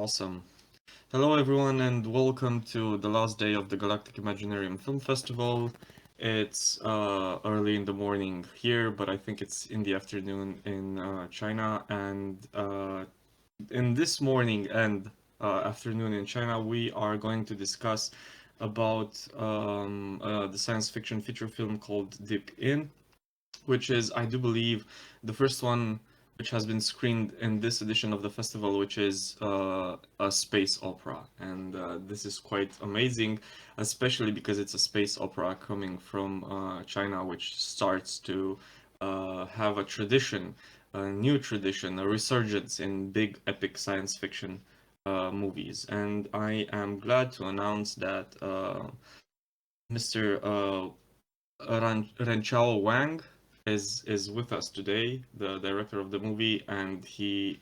Awesome. Hello, everyone, and welcome to the last day of the Galactic Imaginarium Film Festival. It's early in the morning here, but I think it's in the afternoon in China. And in this morning and afternoon in China, we are going to discuss about the science fiction feature film called Deep In, which is, I do believe, the first one which has been screened in this edition of the festival, which is a space opera. And this is quite amazing, especially because it's a space opera coming from China, which starts to have a tradition, a new tradition, a resurgence in big epic science fiction movies. And I am glad to announce that Mr. Renchao Wang is with us today, the director of the movie, and he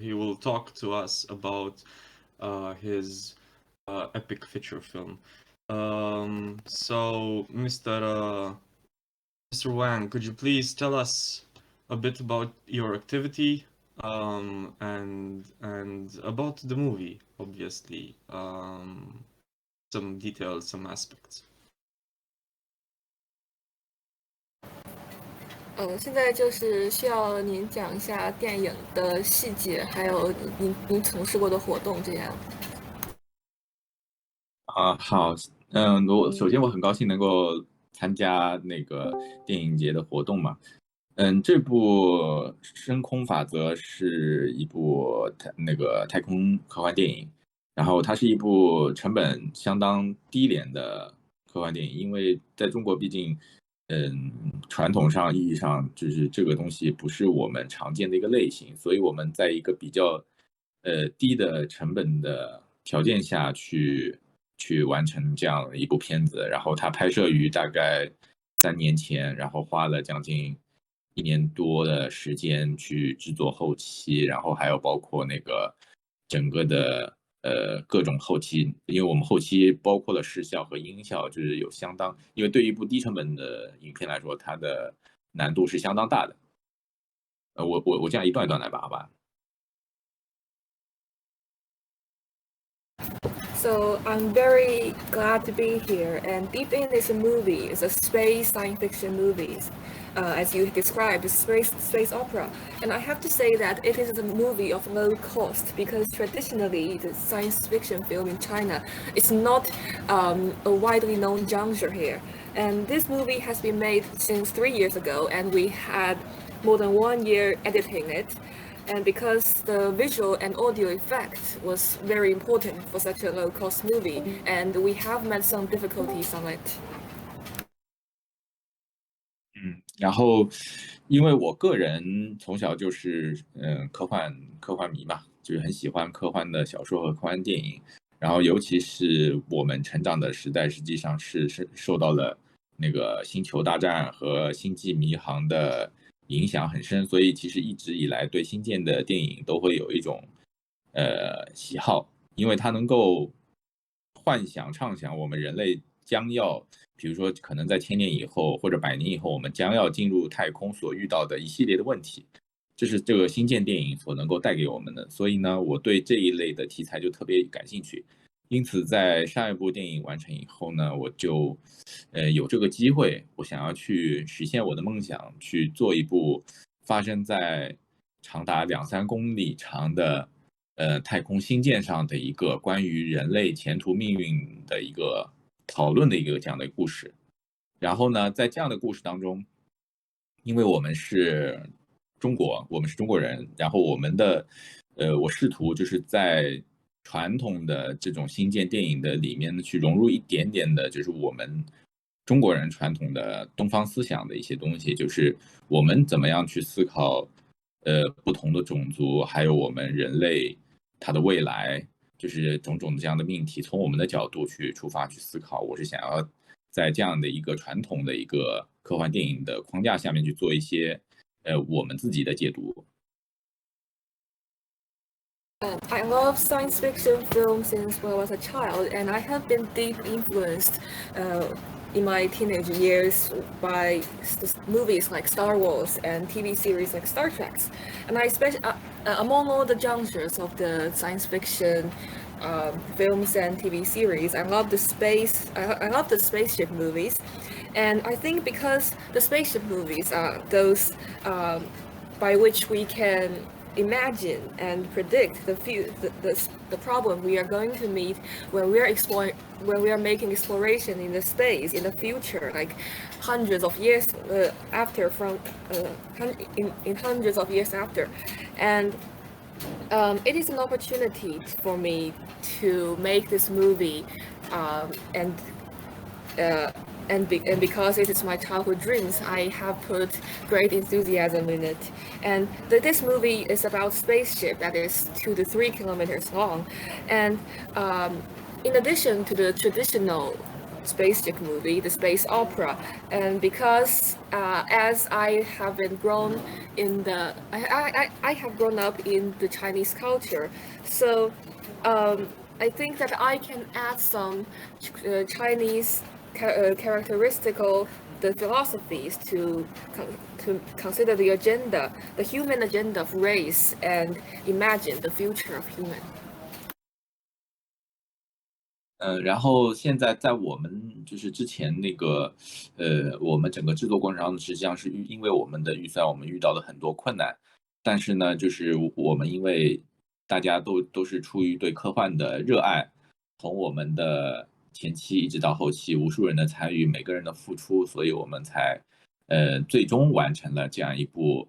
will talk to us about his epic feature film. So, Mr. Wang, could you please tell us a bit about your activity and about the movie, obviously, some details, some aspects. 现在就是需要您讲一下电影的细节，还有您从事过的活动，这样。好，首先我很高兴能够参加那个电影节的活动嘛。这部《深空法则》是一部太空科幻电影，然后它是一部成本相当低廉的科幻电影，因为在中国毕竟，传统上意义上就是这个东西不是我们常见的一个类型，所以我们在一个比较低的成本的条件下去完成这样一部片子，然后它拍摄于大概3年前，然后花了将近1年多的时间去制作后期，然后还有包括那个整个的各种后期，因为我们后期包括了视效和音效，就是有相当，因为对于一部低成本的影片来说，它的难度是相当大的。我这样一段一段来吧，好吧。So I'm very glad to be here. And Deep In is a movie. It's a space science fiction movie, as you described, a space opera. And I have to say that it is a movie of low cost because traditionally the science fiction film in China is not a widely known genre here. And this movie has been made since 3 years ago, and we had more than 1 year editing it. And because the visual and audio effect was very important for such a low-cost movie, and we have met some difficulties on it. 然后因为我个人从小就是科幻迷嘛，就是很喜欢科幻的小说和科幻电影，然后尤其是我们成长的时代，实际上是受到了那个星球大战和星际迷航的影响很深，所以其实一直以来对星舰的电影都会有一种喜好，因为它能够幻想畅想我们人类将要，比如说可能在1000年以后或者100年以后，我们将要进入太空所遇到的一系列的问题，这是这个星舰电影所能够带给我们的。所以呢，我对这一类的题材就特别感兴趣。因此，在上一部电影完成以后呢，我就有这个机会，我想要去实现我的梦想，去做一部发生在长达2-3公里长的太空星舰上的一个关于人类前途命运的一个讨论的一个这样的故事。然后呢，在这样的故事当中，因为我们是中国人，然后我试图就是在传统的这种星舰电影的里面呢，去融入一点点的，就是我们中国人传统的东方思想的一些东西，就是我们怎么样去思考，不同的种族，还有我们人类它的未来，就是种种的这样的命题，从我们的角度去出发去思考。我是想要在这样的一个传统的一个科幻电影的框架下面去做一些我们自己的解读。I love science fiction films since when I was a child, and I have been deeply influenced in my teenage years by movies like Star Wars and TV series like Star Trek. And I especially among all the genres of the science fiction films and TV series, I love the space. I love the spaceship movies, and I think because the spaceship movies are those by which we can imagine and predict the problem we are going to meet when we are exploring, when we are making exploration in the space in the future, like hundreds of years after, from in hundreds of years after. And it is an opportunity for me to make this movie, and because it is my childhood dreams, I have put great enthusiasm in it. And this movie is about spaceship that is 2 to 3 kilometers long. And in addition to the traditional spaceship movie, the space opera, and because as I have been grown in the, I have grown up in the Chinese culture, so I think that I can add some Chinese characteristical the philosophies to consider the agenda, the human agenda of race, and imagine the future of human. 然后现在在我们就是之前那个，我们整个制作过程中，实际上是因为我们的预算，我们遇到了很多困难。但是呢，就是我们因为大家都是出于对科幻的热爱，从我们的前期一直到后期，无数人的参与，每个人的付出，所以我们才最终完成了这样一部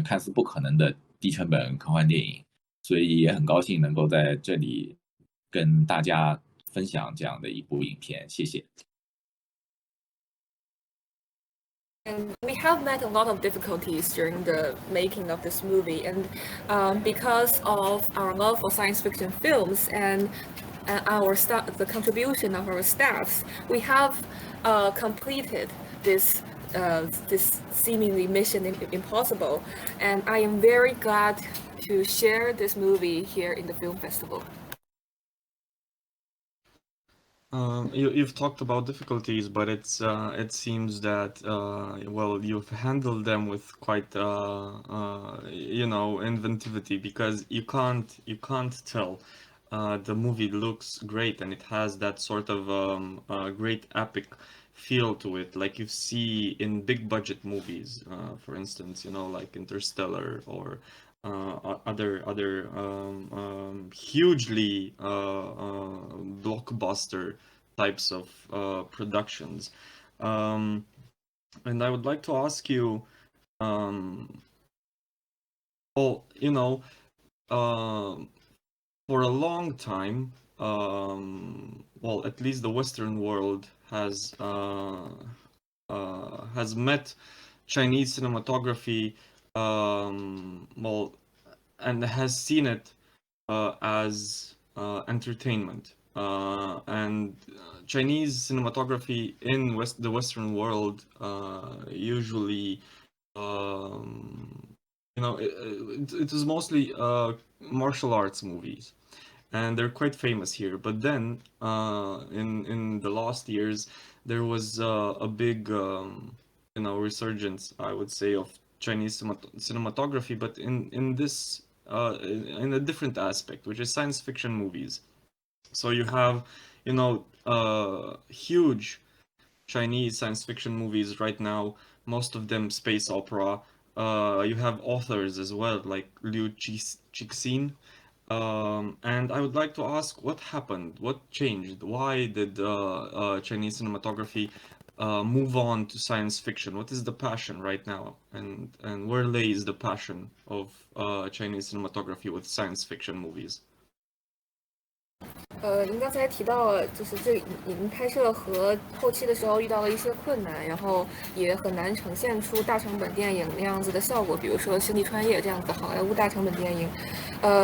看似不可能的低成本科幻电影。所以也很高兴能够在这里跟大家分享这样的一部影片，谢谢。And we have met a lot of difficulties during the making of this movie, and because of our love for science fiction films and the contribution of our staffs, we have completed this seemingly mission impossible, and I am very glad to share this movie here in the film festival. You've talked about difficulties, but it seems that well, you've handled them with quite inventivity, because you can't tell. The movie looks great, and it has that sort of great epic feel to it, like you see in big budget movies, for instance, like Interstellar or other hugely blockbuster types of productions. And I would like to ask you, well, for a long time, well, at least the Western world has met Chinese cinematography, well, and has seen it as entertainment. And Chinese cinematography in the Western world usually, it is mostly martial arts movies, and they're quite famous here. But then, in the last years, there was a big, resurgence, I would say, of Chinese cinematography, but in this in a different aspect, which is science fiction movies. So you have, huge Chinese science fiction movies right now, most of them space opera. You have authors as well, like Liu Cixin. And I would like to ask, what happened? What changed? Why did Chinese cinematography move on to science fiction? What is the passion right now? And where lays the passion of Chinese cinematography with science fiction movies? 您刚才提到了，就是这影拍摄和后期的时候遇到了一些困难，然后也很难呈现出大成本电影那样子的效果，比如说《星际穿越》这样子的好莱坞大成本电影。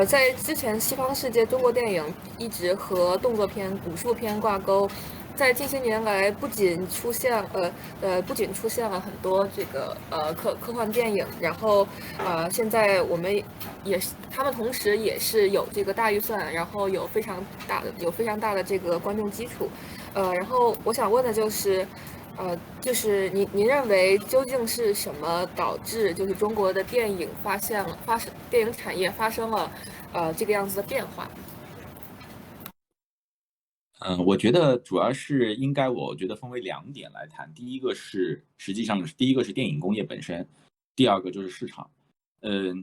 在之前西方世界，中国电影一直和动作片、武术片挂钩。在近些年来，不仅出现了很多这个科幻电影，然后现在我们他们同时也是有这个大预算，然后有非常大的这个观众基础。然后我想问的就是，就是你认为究竟是什么导致就是中国的电影电影产业发生了这个样子的变化？我觉得主要是应该，我觉得分为两点来谈。第一个是实际上，第一个是电影工业本身，第二个就是市场。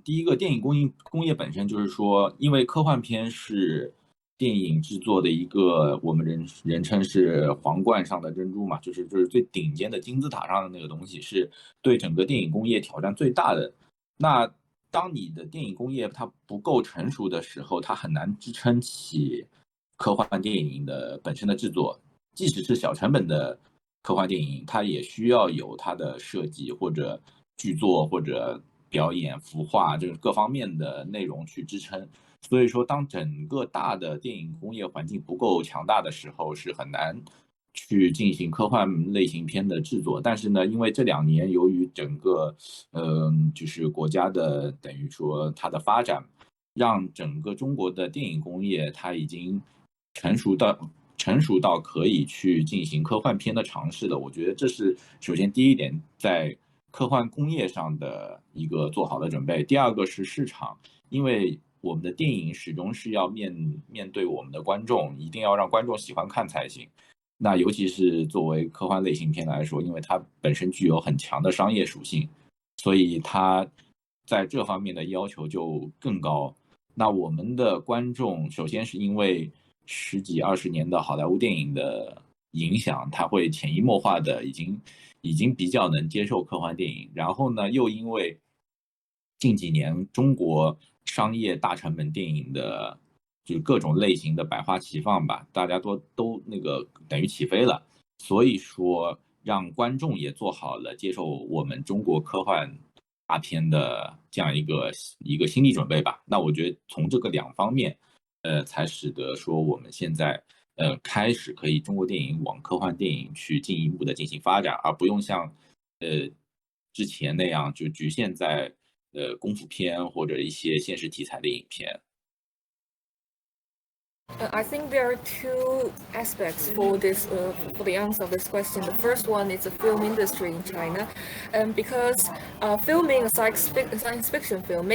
第一个电影工业本身就是说，因为科幻片是电影制作的一个我们人称是皇冠上的珍珠嘛，就是最顶尖的金字塔上的那个东西，是对整个电影工业挑战最大的。那当你的电影工业它不够成熟的时候，它很难支撑起科幻电影的本身的制作，即使是小成本的科幻电影，它也需要有它的设计或者剧作或者表演、服化，就是各方面的内容去支撑。所以说，当整个大的电影工业环境不够强大的时候，是很难去进行科幻类型片的制作。但是呢，因为这2年由于整个就是国家的等于说它的发展，让整个中国的电影工业它已经成熟到可以去进行科幻片的尝试了。我觉得这是首先第一点，在科幻工业上的一个做好的准备。第二个是市场，因为我们的电影始终是要面对我们的观众，一定要让观众喜欢看才行。那尤其是作为科幻类型片来说，因为它本身具有很强的商业属性，所以它在这方面的要求就更高。那我们的观众首先是因为十几20年的好莱坞电影的影响，他会潜移默化的已经比较能接受科幻电影。然后呢，又因为近几年中国商业大成本电影的就各种类型的百花齐放吧，大家都那个等于起飞了，所以说让观众也做好了接受我们中国科幻大片的这样一个心理准备吧。那我觉得从这个两方面，才使得说我们现在开始可以中国电影往科幻电影去进一步的进行发展，而不用像呃之前那样就局限在功夫片或者一些现实题材的影片。I think there are two aspects for the answer of this question. The first one is the film industry in China, because filming a science fiction film,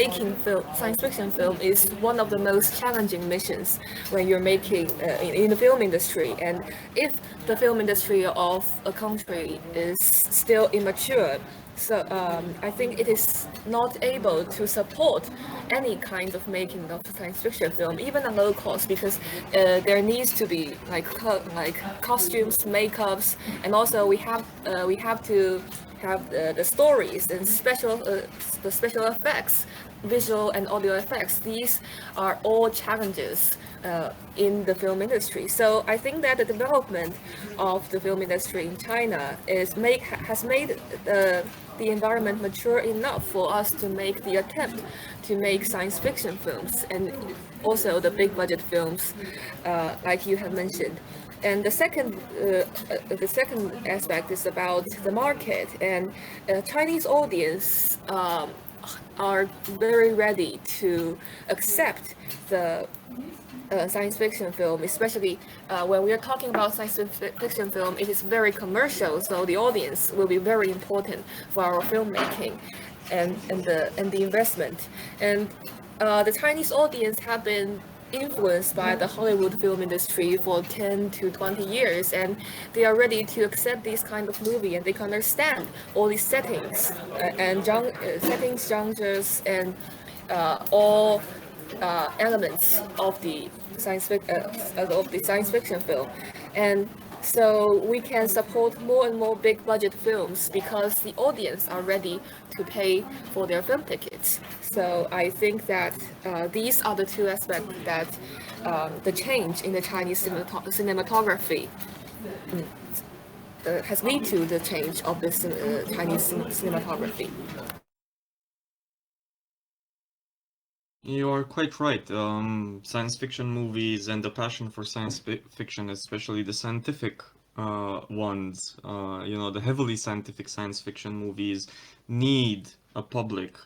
science fiction film is one of the most challenging missions when you're making in the film industry. And if the film industry of a country is still immature, so I think it is not able to support any kind of making of science fiction film, even at low cost, because there needs to be like costumes, makeups, and also we have to have the stories and the special effects, visual and audio effects. These are all challenges in the film industry. So I think that the development of the film industry in China has made the environment mature enough for us to make the attempt to make science fiction films and also the big budget films, like you have mentioned. And the second aspect is about the market, and Chinese audience are very ready to accept the science fiction film, especially when we are talking about science fiction film. It is very commercial, so the audience will be very important for our filmmaking and the investment. And the Chinese audience have been influenced by the Hollywood film industry for 10 to 20 years, and they are ready to accept this kind of movie, and they can understand all these settings settings, genres, and all elements of the science fiction film. And so we can support more and more big budget films because the audience are ready to pay for their film tickets. So I think that these are the two aspects that the change in the Chinese cinematography has led to the change of the Chinese cinematography. You are quite right. Science fiction movies and the passion for science fiction, especially the scientific ones, the heavily scientific science fiction movies, need a public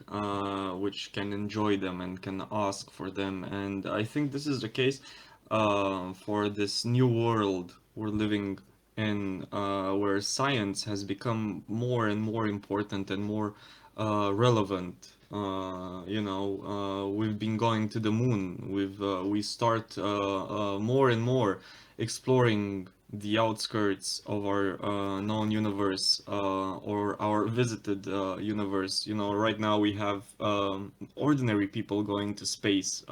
which can enjoy them and can ask for them. And I think this is the case for this new world we're living in where science has become more and more important and more relevant. We've been going to the moon. We start more and more exploring the outskirts of our known universe or our visited universe. Right now we have ordinary people going to space.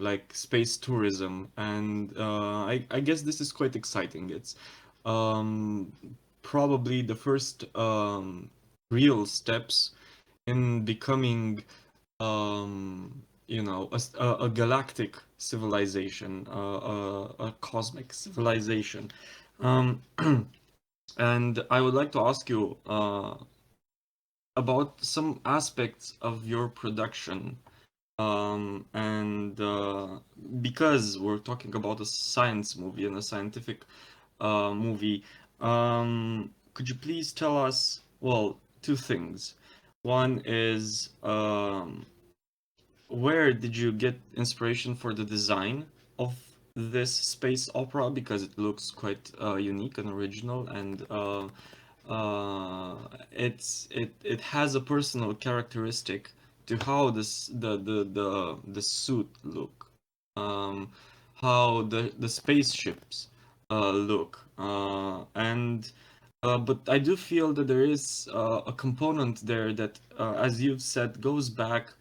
Like space tourism, and I guess this is quite exciting. It's um, probably the first real steps in becoming a galactic civilization, a cosmic civilization. Um, and I would like to ask you about some aspects of your production. And because we're talking about a science movie and a scientific movie, could you please tell us, well, two things. One is where did you get inspiration for the design of this space opera? Because it looks quite unique and original, and it has a personal characteristic to how the suit look, um, how the spaceships look, and but I do feel that there is a component there that, as you've said, goes back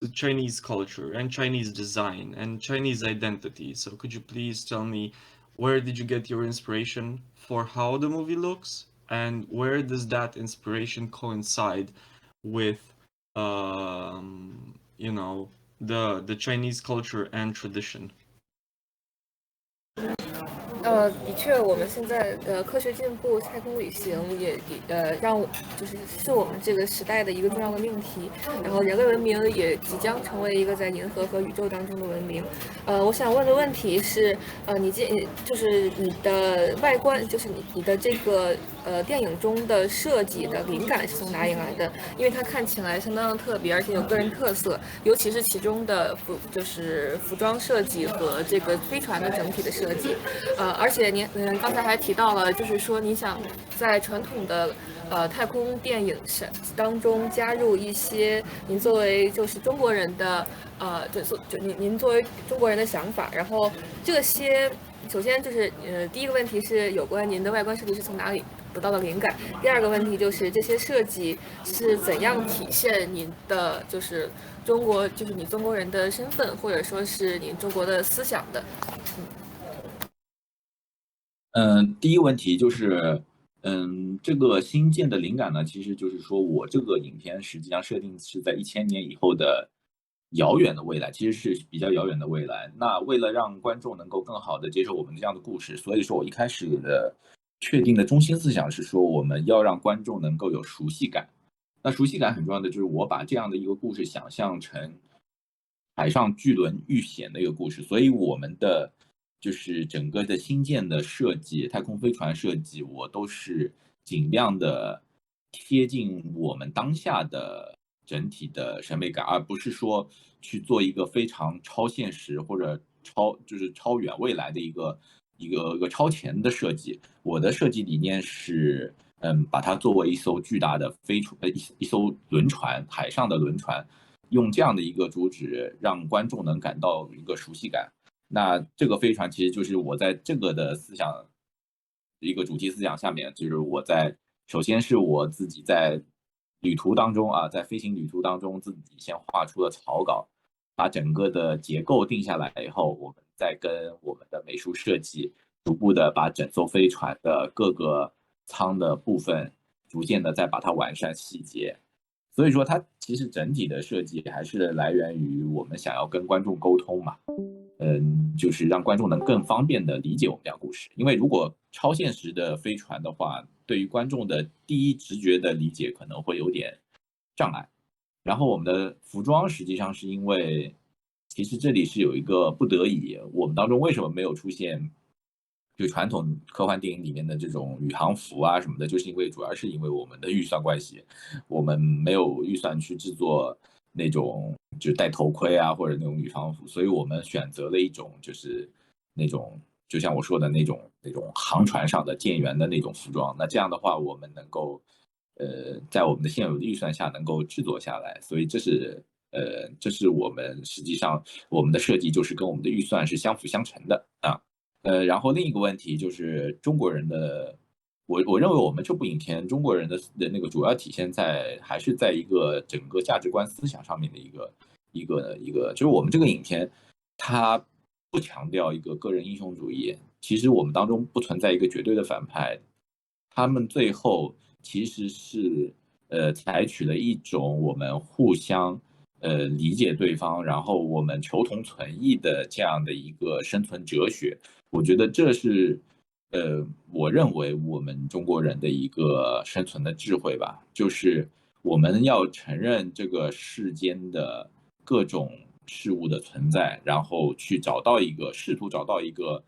to Chinese culture and Chinese design and Chinese identity. So could you please tell me, where did you get your inspiration for how the movie looks, and where does that inspiration coincide with, the Chinese culture and tradition? 的确，我们现在科学进步、太空旅行也让是我们这个时代的一个重要的命题。然后人类文明也即将成为一个在银河和宇宙当中的文明。我想问的问题是，就是你的外观，就是你的这个电影中的设计的灵感是从哪里来的？因为它看起来相当的特别，而且有个人特色，尤其是其中的服装设计和这个飞船的整体的设计。而且您刚才还提到了，就是说你想在传统的太空电影当中加入一些您作为就是中国人的您作为中国人的想法，然后这些首先就是第一个问题是有关您的外观设计是从哪里得到的灵感，第二个问题就是这些设计是怎样体现您的就是你中国人的身份，或者说是您中国的思想的。第一个问题就是，这个新建的灵感呢，其实就是说我这个影片实际上设定是在1000年以后的遥远的未来，其实是比较遥远的未来。那为了让观众能够更好的接受我们这样的故事，所以说我一开始的确定的中心思想是说，我们要让观众能够有熟悉感。那熟悉感很重要的就是我把这样的一个故事想象成海上巨轮遇险的一个故事，所以我们的就是整个的新建的设计，太空飞船设计，我都是尽量的贴近我们当下的整体的审美感，而不是说去做一个非常超现实或者超远未来的一个超前的设计。我的设计理念是，把它作为一艘巨大的一艘轮船，海上的轮船，用这样的一个主旨，让观众能感到一个熟悉感。那这个飞船其实就是我在这个的思想一个主题思想下面，就是首先是我自己在旅途当中啊，在飞行旅途当中自己先画出了草稿，把整个的结构定下来以后，我们再跟我们的美术设计逐步的把整艘飞船的各个舱的部分逐渐的再把它完善细节。所以说它其实整体的设计还是来源于我们想要跟观众沟通嘛。就是让观众能更方便的理解我们讲故事。因为如果超现实的飞船的话，对于观众的第一直觉的理解可能会有点障碍。然后我们的服装实际上是因为，其实这里是有一个不得已，我们当中为什么没有出现就传统科幻电影里面的这种宇航服啊什么的，就是主要是因为我们的预算关系，我们没有预算去制作那种就戴头盔啊或者那种宇航服，所以我们选择了一种就是那种就像我说的那种航船上的舰员的那种服装。那这样的话，我们能够在我们的现有的预算下能够制作下来，所以这是我们实际上我们的设计就是跟我们的预算是相辅相成的啊。然后另一个问题就是中国人的，我认为我们这部影片中国人的那个主要体现在还是在一个整个价值观思想上面的一个，就是我们这个影片它不强调一个个人英雄主义，其实我们当中不存在一个绝对的反派，他们最后其实是采取了一种我们互相理解对方，然后我们求同存异的这样的一个生存哲学。我觉得这是我认为我们中国人的一个生存的智慧吧，就是我们要承认这个世间的各种事物的存在，然后去试图找到一个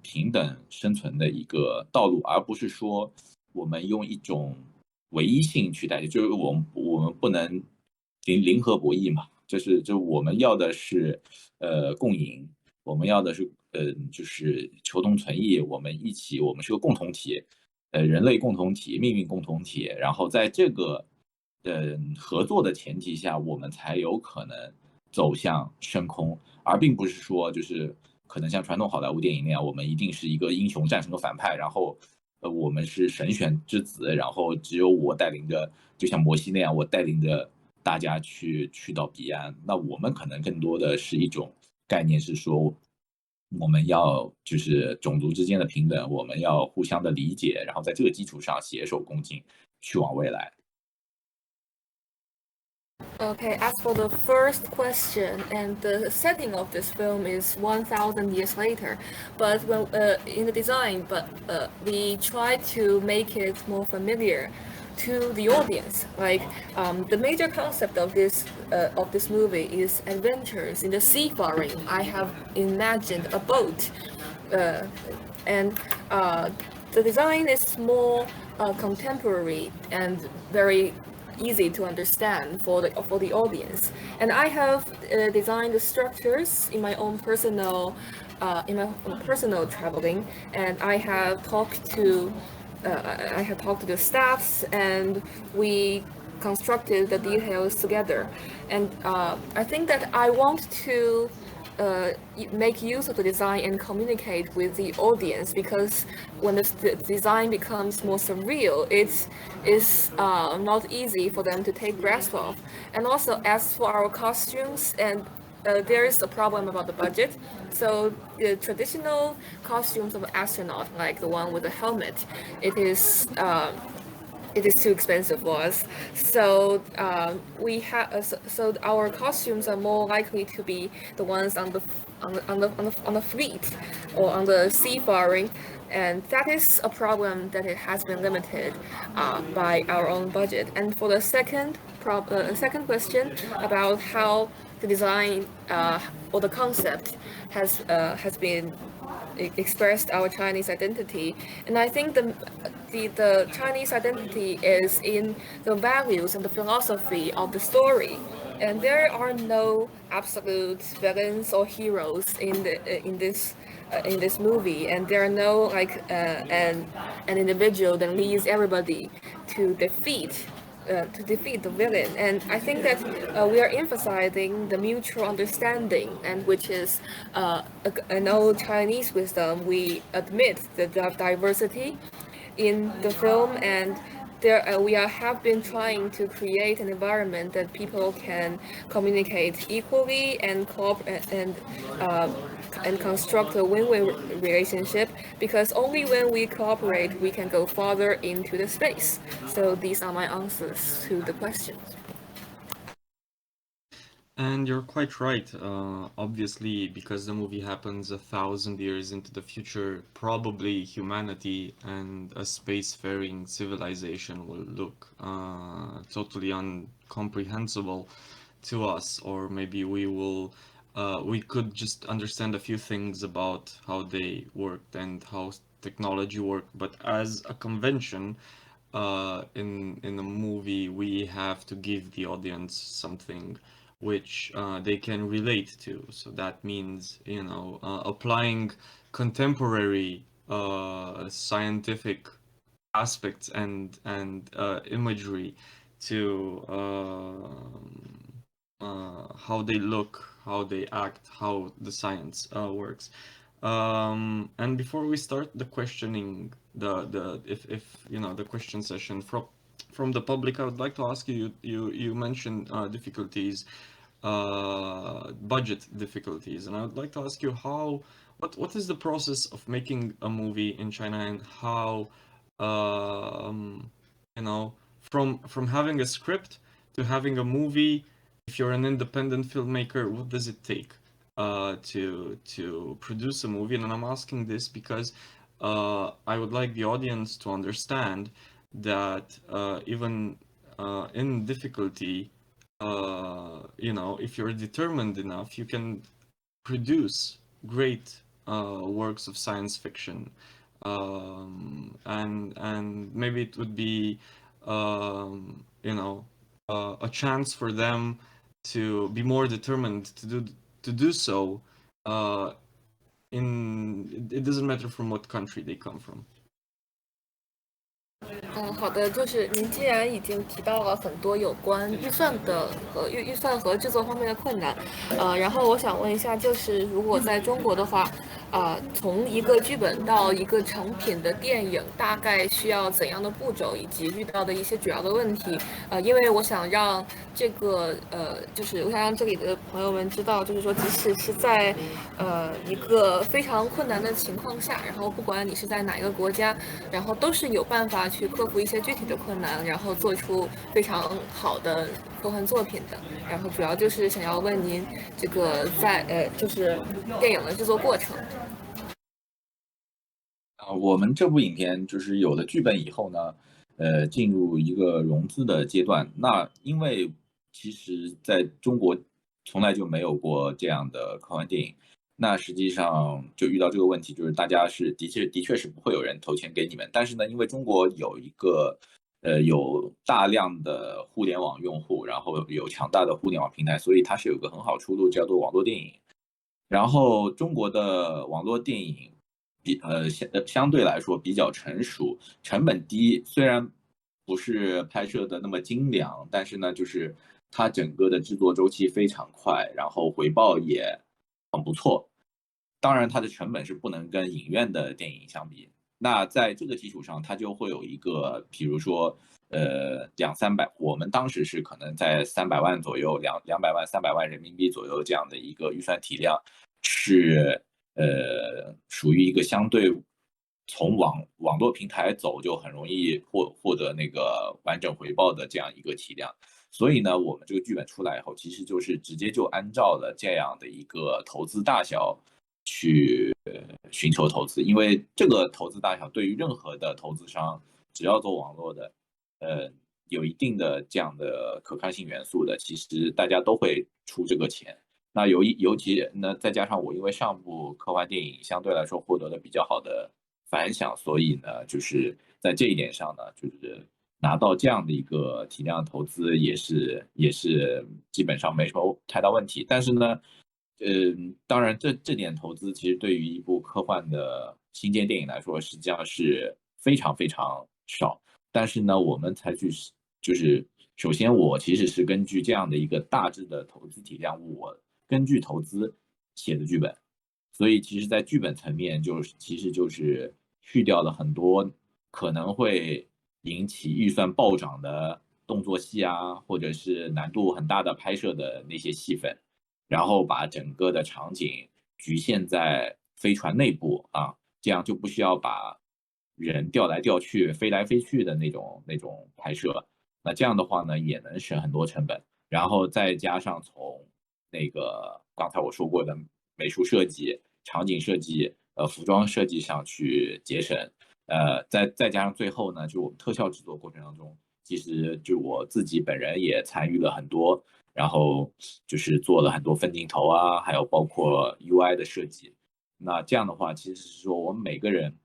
平等生存的一个道路，而不是说我们用一种唯一性去代替，就是我们不能零和博弈嘛，就是我们要的是共赢，我们要的是就是求同存异，我们一起，我们是个共同体，人类共同体，命运共同体，然后在这个合作的前提下，我们才有可能走向升空，而并不是说就是可能像传统好莱坞电影那样，我们一定是一个英雄战胜了反派，然后我们是神选之子，然后只有我带领着，就像摩西那样，我带领着大家去到彼岸。那我们可能更多的是一种概念，是说我们要就是种族之间的平等，我们要互相的理解，然后在这个基础上携手共进，去往未来。Okay, as for the first question, and the setting of this film is 1,000 years later, but when in the design, but we try to make it more familiar to the audience. Like the major concept of this movie is adventures in the seafaring. I have imagined a boat, and the design is more contemporary and very easy to understand for the audience. And I have designed the structures in my own personal traveling, and I have talked to the staffs, and we constructed the details together. And I think that I want to make use of the design and communicate with the audience, because when the design becomes more surreal, it is not easy for them to take grasp of. And also, as for our costumes, and there is a problem about the budget. So the traditional costumes of an astronaut, like the one with the helmet, it is too expensive for us. So so our costumes are more likely to be the ones on the fleet or on the seafaring, and that is a problem that it has been limited by our own budget. And for the second question about how the design or the concept has been expressed our Chinese identity, and I think the Chinese identity is in the values and the philosophy of the story. And there are no absolute villains or heroes in this movie, and there are no like an individual that leads everybody to defeat the villain. And I think that we are emphasizing the mutual understanding, and which is an old Chinese wisdom. We admit the diversity in the film, and we have been trying to create an environment that people can communicate equally and cooperate and construct a win-win relationship, because only when we cooperate we can go farther into the space. So these are my answers to the questions. And you're quite right. Obviously, because the movie happens 1,000 years into the future, probably humanity and a spacefaring civilization will look totally incomprehensible to us, or maybe we could just understand a few things about how they worked and how technology worked. But as a convention, in a movie, we have to give the audience something which they can relate to. So that means, applying contemporary scientific aspects and imagery to how they look, how they act, how the science works. And before we start the questioning, the if the question session from the public, I would like to ask you. You mentioned difficulties, budget difficulties, and I would like to ask you what is the process of making a movie in China, and how you know from having a script to having a movie. If you're an independent filmmaker, what does it take to produce a movie? And I'm asking this because I would like the audience to understand that even in difficulty, if you're determined enough, you can produce great works of science fiction, and maybe it would be a chance for them to be more determined to do so. Uh, it doesn't matter from what country they come from. 好的，就是您既然已经提到了很多有关预算的和预算和制作方面的困难，然后我想问一下，就是如果在中国的话，从一个剧本到一个成品的电影，大概需要怎样的步骤，以及遇到的一些主要的问题？因为我想让这个就是我想让这里的朋友们知道，就是说，即使是在一个非常困难的情况下，然后不管你是在哪一个国家，然后都是有办法去克服一些具体的困难，然后做出非常好的科幻作品的。然后主要就是想要问您这个在就是电影的制作过程。我们这部影片就是有了剧本以后呢，进入一个融资的阶段。那因为其实在中国从来就没有过这样的科幻电影，那实际上就遇到这个问题，就是大家是的确是不会有人投钱给你们。但是呢，因为中国有一个有大量的互联网用户，然后有强大的互联网平台，所以它是有个很好出路，叫做网络电影。然后中国的网络电影相对来说比较成熟，成本低，虽然不是拍摄的那么精良，但是呢，就是它整个的制作周期非常快，然后回报也很不错。当然，它的成本是不能跟影院的电影相比。那在这个基础上，它就会有一个，比如说，两三百，我们当时是可能在300万左右，200万、300万人民币左右这样的一个预算体量，是属于一个相对从网络平台走就很容易获得那个完整回报的这样一个体量。所以呢，我们这个剧本出来以后，其实就是直接就按照了这样的一个投资大小去寻求投资，因为这个投资大小对于任何的投资商，只要做网络的，有一定的这样的可看性元素的，其实大家都会出这个钱。那尤其呢，再加上我因为上部科幻电影相对来说获得了比较好的反响，所以呢，就是在这一点上呢，就是拿到这样的一个体量投资也是基本上没什么太大问题。但是呢，当然这点投资其实对于一部科幻的新建电影来说，实际上是非常非常少。但是呢，我们采取就是首先我其实是根据这样的一个大致的投资体量，我根据投资写的剧本，所以其实在剧本层面其实就是去掉了很多可能会引起预算暴涨的动作戏啊，或者是难度很大的拍摄的那些戏份，然后把整个的场景局限在飞船内部啊，这样就不需要把人调来调去、飞来飞去的那种拍摄。那这样的话呢，也能省很多成本。然后再加上从那个刚才我说过的美术设计、场景设计、服装设计上去节省，再加上最后呢，就我们特效制作过程当中，其实就我自己本人也参与了很多，然后就是做了很多分镜头啊，还有包括 UI 的设计。那这样的话，其实是说我们每个人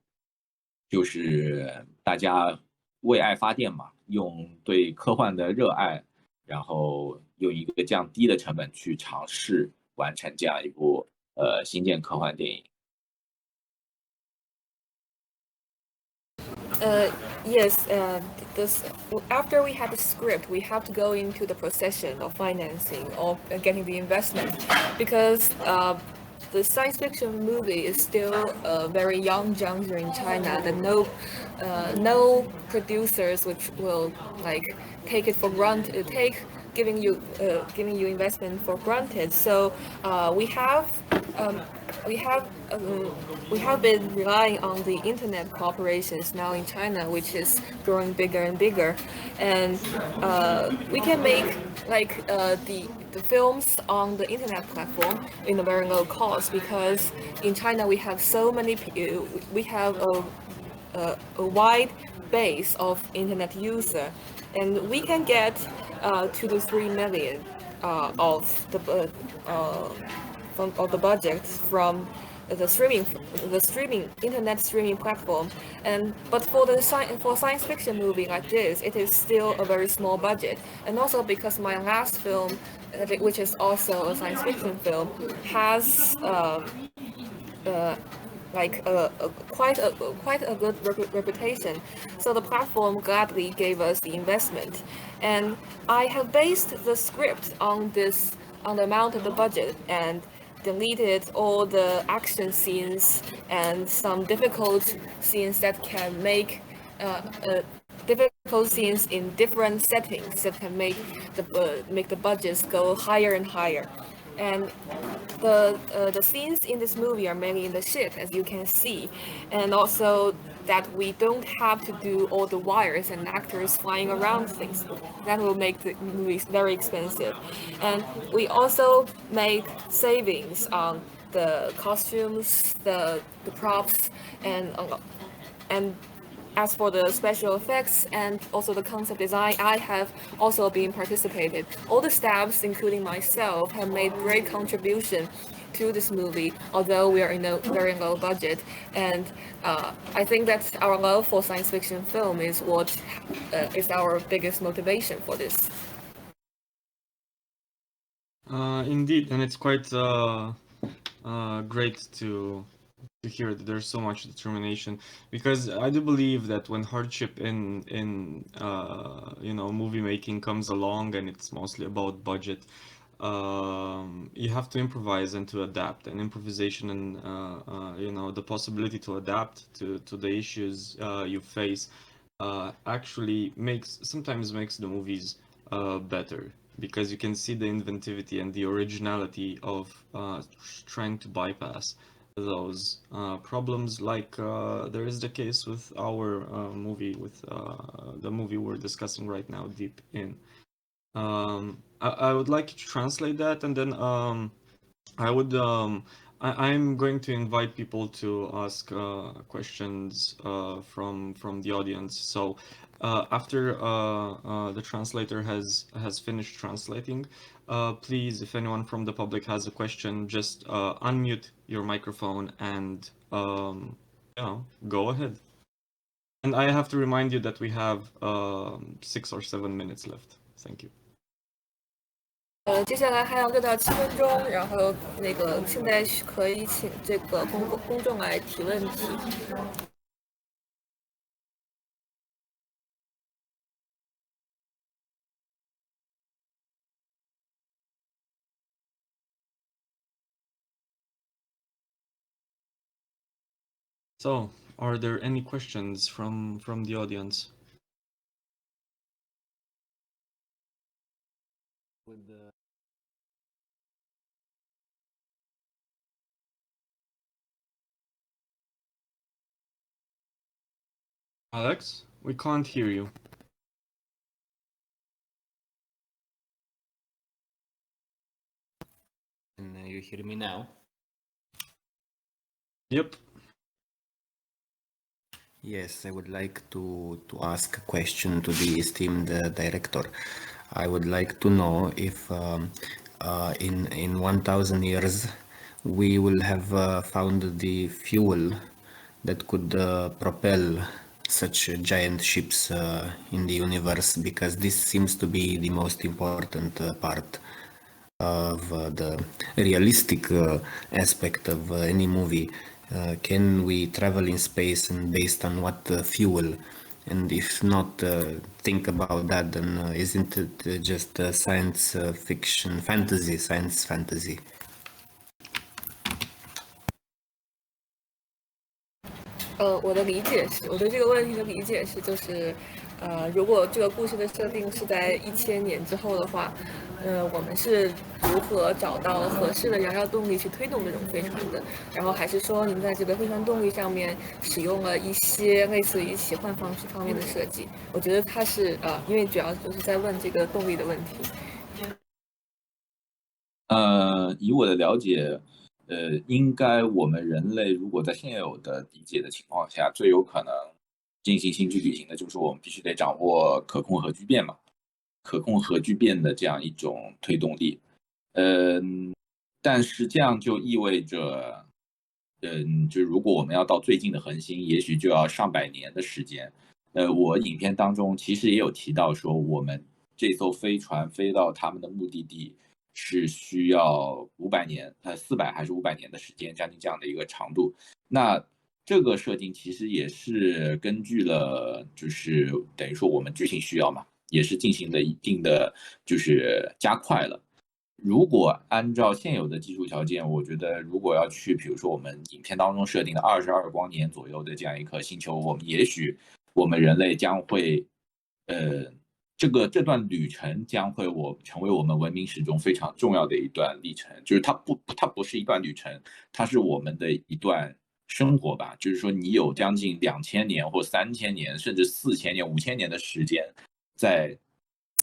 就是大家为爱发电嘛，用对科幻的热爱，然后用一个降低的成本去尝试完成这样一部新建科幻电影。Yes, this, after we have the script, we have to go into the procession of financing or getting the investment, because the science fiction movie is still a very young genre in China. That no producers which will like take it for granted, take giving you investment for granted. So um, we have um, we have been relying on the internet corporations now in China, which is growing bigger and bigger, and we can make like the films on the internet platform in a very low cost, because in China we have so many we have a wide base of internet user, and we can get 2 to 3 million of the budget from the streaming internet streaming platform. And but for science fiction movie like this, it is still a very small budget. And also because my last film, which is also a science fiction film, has like quite a good reputation. So the platform gladly gave us the investment, and I have based the script on the amount of the budget, and deleted all the action scenes and some difficult scenes that can difficult scenes in different settings that can make the budgets go higher and higher. And the scenes in this movie are mainly in the ship, as you can see, and also that we don't have to do all the wires and actors flying around things. That will make the movies very expensive. And we also make savings on the costumes, the props, and as for the special effects and also the concept design, I have also been participated. All the staffs, including myself, have made great contribution to this movie, although we are in a very low budget. And I think that our love for science fiction film is what is our biggest motivation for this. Indeed, and it's quite great to hear that there's so much determination, because I do believe that when hardship in movie making comes along, and it's mostly about budget, you have to improvise and to adapt, and improvisation and the possibility to adapt to the issues you face actually sometimes makes the movies better, because you can see the inventivity and the originality of trying to bypass those problems, like there is the case with our movie, with the movie we're discussing right now, Deep In. I would like you to translate that, and then I would I'm going to invite people to ask questions from the audience. So after the translator has finished translating, please, if anyone from the public has a question, just unmute your microphone and go ahead. And I have to remind you that we have 6 or 7 minutes left. Thank you. 接下来还有6到7分钟，然后现在可以请这个公众来提问题。So, are there any questions from the audience? Alex, we can't hear you. Can you hear me now? Yep. Yes, I would like to ask a question to the esteemed director. I would like to know if in 1,000 years we will have found the fuel that could propel such giant ships in the universe, because this seems to be the most important part of the realistic aspect of any movie. Can we travel in space, and based on what fuel? And if not, think about that, then isn't it just science fiction, fantasy, science fantasy?我的理解是，我对这个问题的理解是，如果这个故事的设定是在1000年之后的话，我们是如何找到合适的燃料动力去推动这种飞船的？然后还是说您在这个飞船动力上面使用了一些类似于奇幻方面的设计？我觉得它是因为主要就是在问这个动力的问题。以我的了解，应该我们人类如果在现有的理解的情况下，最有可能进行星际旅行的，就是我们必须得掌握可控核聚变嘛，可控核聚变的这样一种推动力。但是这样就意味着，就如果我们要到最近的恒星，也许就要上百年的时间。我影片当中其实也有提到说，我们这艘飞船飞到他们的目的地是需要500年，400还是500年的时间，将近这样的一个长度。那这个设定其实也是根据了，就是等于说我们剧情需要嘛，也是进行了一定的就是加快了。如果按照现有的技术条件，我觉得如果要去，比如说我们影片当中设定的22光年左右的这样一颗星球，我们人类将会，这段旅程将会成为我们文明史中非常重要的一段历程。就是它不是一段旅程，它是我们的一段生活吧。就是说，你有将近2000年或3000年，甚至4000年、5000年的时间在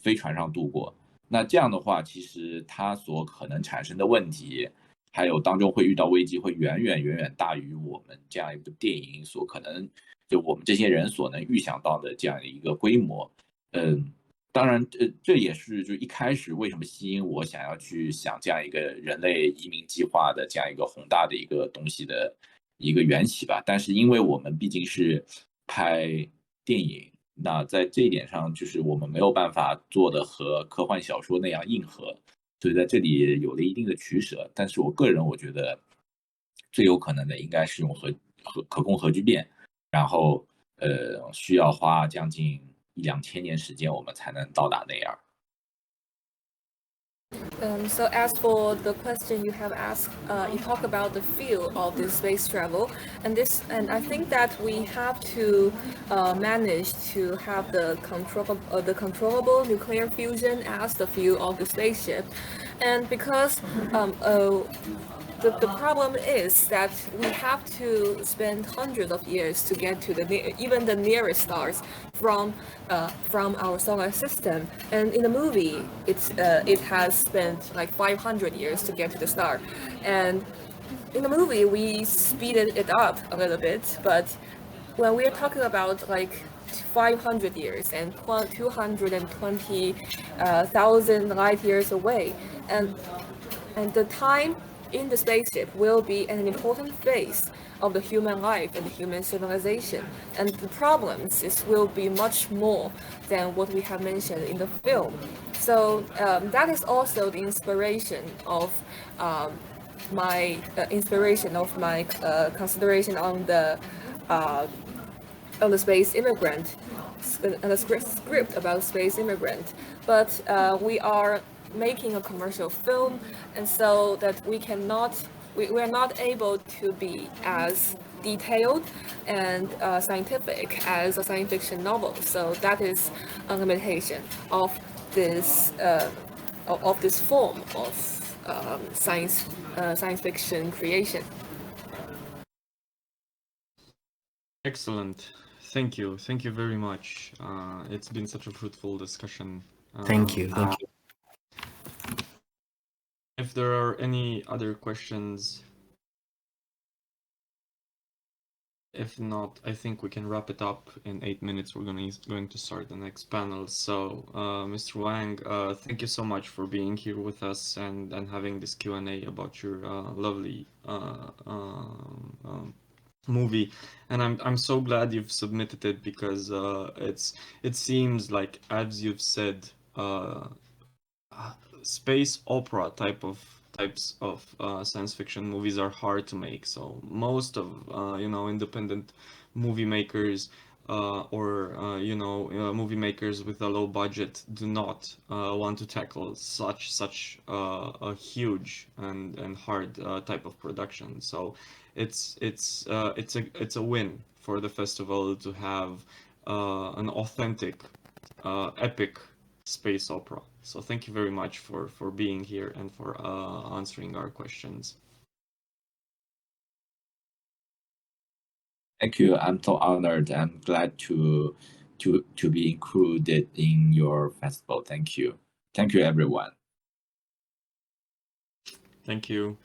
飞船上度过。那这样的话，其实它所可能产生的问题，还有当中会遇到危机，会远远大于我们这样一部电影所可能，就我们这些人所能预想到的这样一个规模。当然，这也是就一开始为什么吸引我想要去想这样一个人类移民计划的这样一个宏大的一个东西的一个缘起吧。但是因为我们毕竟是拍电影，那在这一点上，就是我们没有办法做的和科幻小说那样硬核，所以在这里有了一定的取舍。但是我个人我觉得最有可能的应该是用可控核聚变，然后需要花将近1-2000年时间，我们才能到达那样。So as for the question you have asked, you talk about the feel of this space travel, and I think that we have to manage to have the controllable nuclear fusion as the feel of the spaceship, and because the problem is that we have to spend hundreds of years to get to even the nearest stars from our solar system. And in the movie, it has spent like 500 years to get to the star. And in the movie, we speeded it up a little bit, but when we're talking about like 500 years and 220,000 light years away, and the time in the spaceship will be an important phase of the human life and the human civilization, and the problems will be much more than what we have mentioned in the film. So that is also the inspiration of my consideration on the space immigrant, and the script about space immigrant. But we are making a commercial film, and so that we are not able to be as detailed and scientific as a science fiction novel. So that is a limitation of this form of science fiction creation. Excellent. Thank you very much. It's been such a fruitful discussion. Thank you. If there are any other questions, if not, I think we can wrap it up in 8 minutes. We're going to start the next panel. So, Mr. Wang, thank you so much for being here with us and having this Q&A about your lovely movie, and I'm so glad you've submitted it, because it seems like, as you've said, space opera types of science fiction movies are hard to make. So most of independent movie makers, or movie makers with a low budget, do not want to tackle such a huge and hard type of production. So it's a win for the festival to have an authentic, epic space opera. So thank you very much for being here and for answering our questions. Thank you. I'm so honored. I'm glad to be included in your festival. Thank you. Thank you, everyone. Thank you.